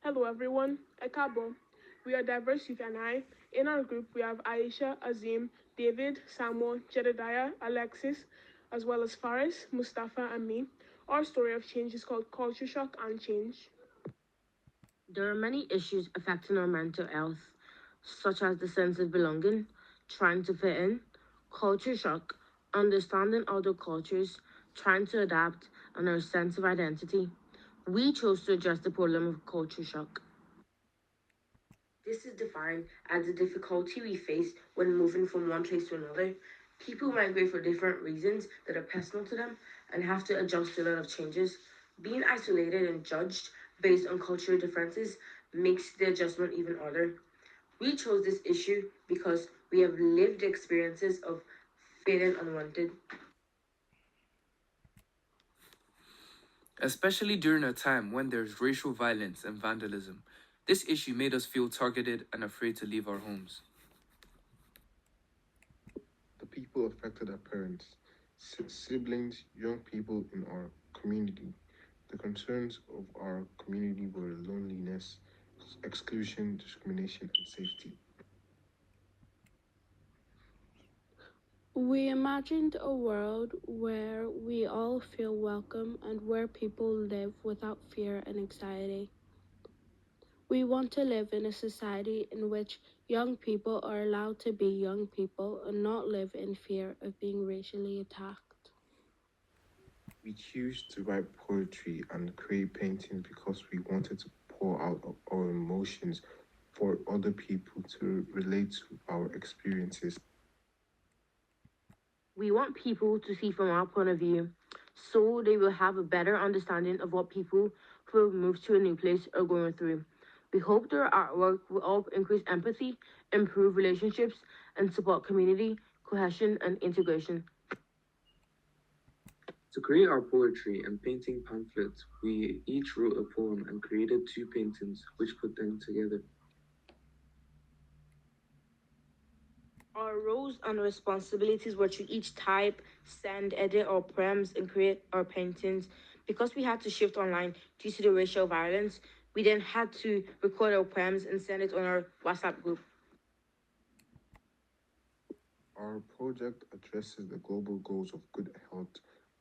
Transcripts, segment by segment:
Hello everyone, Ekabo. We are Diverse Youth and I. In our group, we have Aisha, Azeem, David, Samuel, Jedidiah, Alexis, as well as Faris, Mustafa, and me. Our story of change is called Culture Shock and Change. There are many issues affecting our mental health, such as the sense of belonging, trying to fit in, culture shock, understanding other cultures, trying to adapt, and our sense of identity. We chose to address the problem of culture shock. This is defined as the difficulty we face when moving from one place to another. People migrate for different reasons that are personal to them and have to adjust to a lot of changes. Being isolated and judged based on cultural differences makes the adjustment even harder. We chose this issue because we have lived experiences of feeling unwanted. Especially during a time when there's racial violence and vandalism. This issue made us feel targeted and afraid to leave our homes. The people affected are parents, siblings, young people in our community. The concerns of our community were loneliness, exclusion, discrimination, and safety. We imagined a world where we all feel welcome and where people live without fear and anxiety. We want to live in a society in which young people are allowed to be young people and not live in fear of being racially attacked. We choose to write poetry and create paintings because we wanted to pour out our emotions for other people to relate to our experiences. We want people to see from our point of view so they will have a better understanding of what people who have moved to a new place are going through. We hope their artwork will help increase empathy, improve relationships, and support community cohesion and integration. To create our poetry and painting pamphlets, we each wrote a poem and created two paintings, which put them together. Our roles and responsibilities were to each type, send, edit our poems, and create our paintings. Because we had to shift online due to the racial violence, we then had to record our poems and send it on our WhatsApp group. Our project addresses the global goals of good health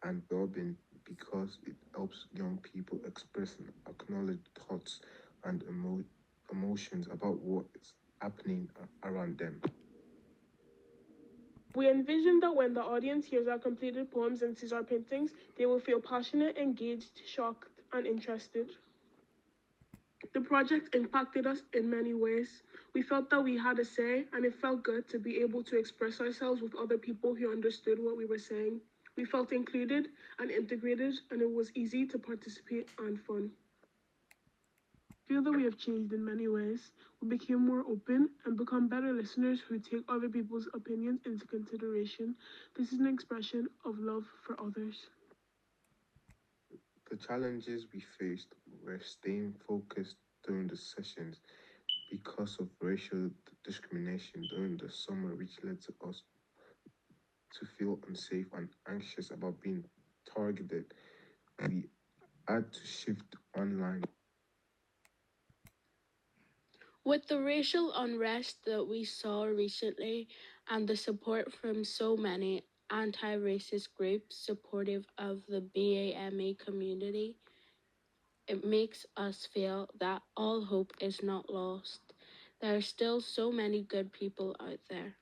and well-being because it helps young people express and acknowledge thoughts and emotions about what is happening around them. We envision that when the audience hears our completed poems and sees our paintings, they will feel passionate, engaged, shocked, and interested. The project impacted us in many ways. We felt that we had a say, and it felt good to be able to express ourselves with other people who understood what we were saying. We felt included and integrated, and it was easy to participate and fun. I feel that we have changed in many ways. We became more open and become better listeners who take other people's opinions into consideration. This is an expression of love for others. The challenges we faced were staying focused during the sessions because of racial discrimination during the summer, which led to us to feel unsafe and anxious about being targeted. We had to shift online. With the racial unrest that we saw recently and the support from so many anti-racist groups supportive of the BAME community, it makes us feel that all hope is not lost. There are still so many good people out there.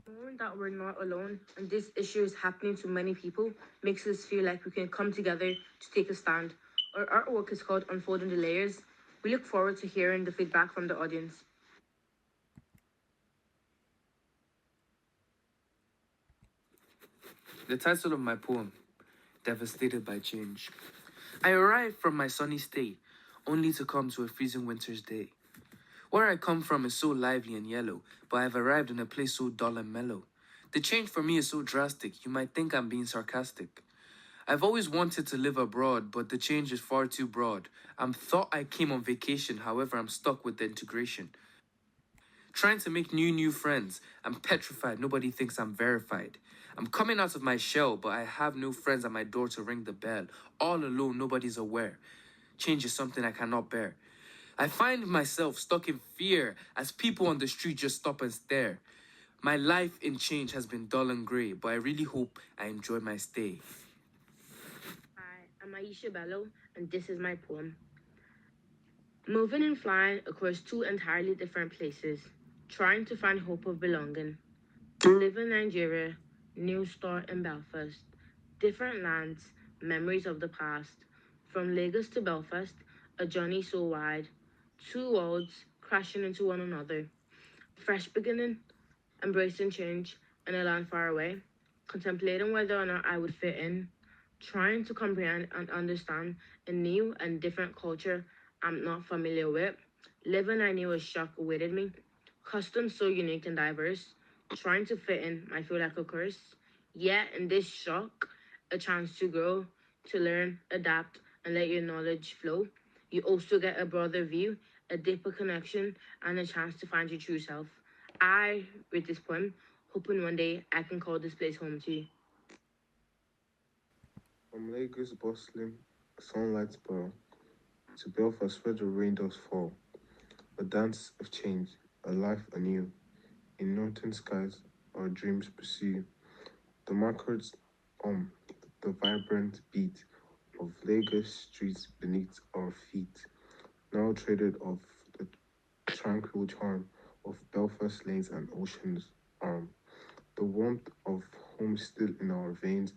Knowing that we're not alone and this issue is happening to many people makes us feel like we can come together to take a stand. Our artwork is called Unfolding the Layers. We look forward to hearing the feedback from the audience. The title of my poem, Devastated by Change. I arrived from my sunny state, only to come to a freezing winter's day. Where I come from is so lively and yellow, but I've arrived in a place so dull and mellow. The change for me is so drastic, you might think I'm being sarcastic. I've always wanted to live abroad, but the change is far too broad. I'm thought I came on vacation, however, I'm stuck with the integration. Trying to make new friends. I'm petrified, nobody thinks I'm verified. I'm coming out of my shell, but I have no friends at my door to ring the bell. All alone, nobody's aware. Change is something I cannot bear. I find myself stuck in fear as people on the street just stop and stare. My life in change has been dull and grey, but I really hope I enjoy my stay. Hi, I'm Aisha Bello, and this is my poem. Moving and flying across two entirely different places, trying to find hope of belonging. Live in Nigeria, new start in Belfast. Different lands, memories of the past. From Lagos to Belfast, a journey so wide. Two worlds crashing into one another. Fresh beginning, embracing change in a land far away. Contemplating whether or not I would fit in. Trying to comprehend and understand a new and different culture I'm not familiar with. Living, I knew a shock awaited me. Customs so unique and diverse. Trying to fit in might feel like a curse. Yet, in this shock, a chance to grow, to learn, adapt, and let your knowledge flow. You also get a broader view, a deeper connection, and a chance to find your true self. I read this poem, hoping one day I can call this place home too. From Lagos bustling sunlight borough to Belfast where the rain does fall, a dance of change, a life anew. In northern skies, our dreams pursue. The markers, um, the vibrant beat of Lagos streets beneath our feet, now traded off the tranquil charm of Belfast lanes and ocean's arm. The warmth of home still in our veins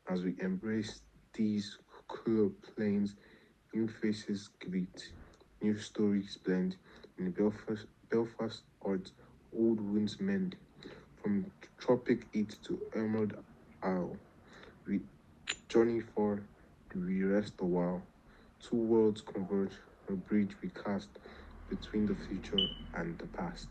as we embrace these cooler plains. New faces greet, new stories blend. In Belfast art, old wounds mend. From tropic heat to emerald isle, we journey far, we rest a while. Two worlds converge, a bridge we cast between the future and the past.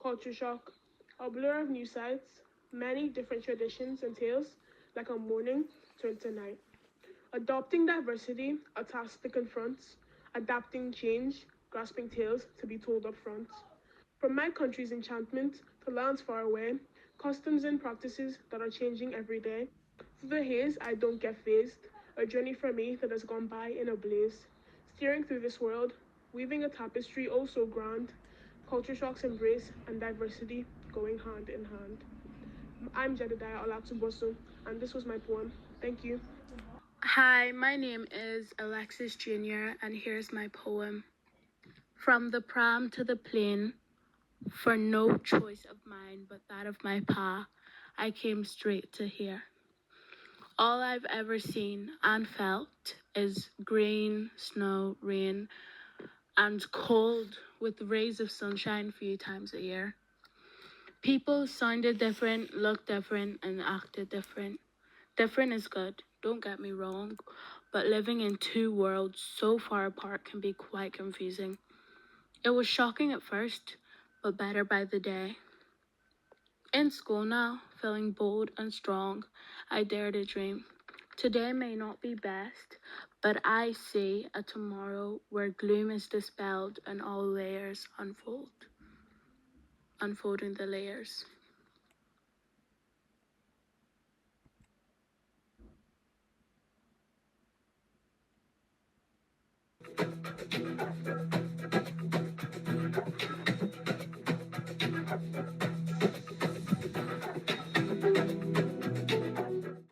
Culture shock. A blur of new sights, many different traditions and tales, like a morning turned to night. Adopting diversity, a task to confront, adapting change, grasping tales to be told up front. From my country's enchantment to lands far away, customs and practices that are changing every day. Through the haze, I don't get phased, a journey for me that has gone by in a blaze. Steering through this world, weaving a tapestry oh so grand, culture shocks embrace and diversity going hand in hand. I'm Jedidiah Olatunbosun, and this was my poem. Thank you. Hi, my name is Alexis Jr., and here's my poem. From the pram to the plane, for no choice of mine but that of my pa, I came straight to here. All I've ever seen and felt is green, snow, rain, and cold with rays of sunshine a few times a year. People sounded different, looked different, and acted different. Different is good, don't get me wrong, but living in two worlds so far apart can be quite confusing. It was shocking at first, but better by the day. In school now, feeling bold and strong, I dare to dream. Today may not be best, but I see a tomorrow where gloom is dispelled and all layers unfold. Unfolding the layers.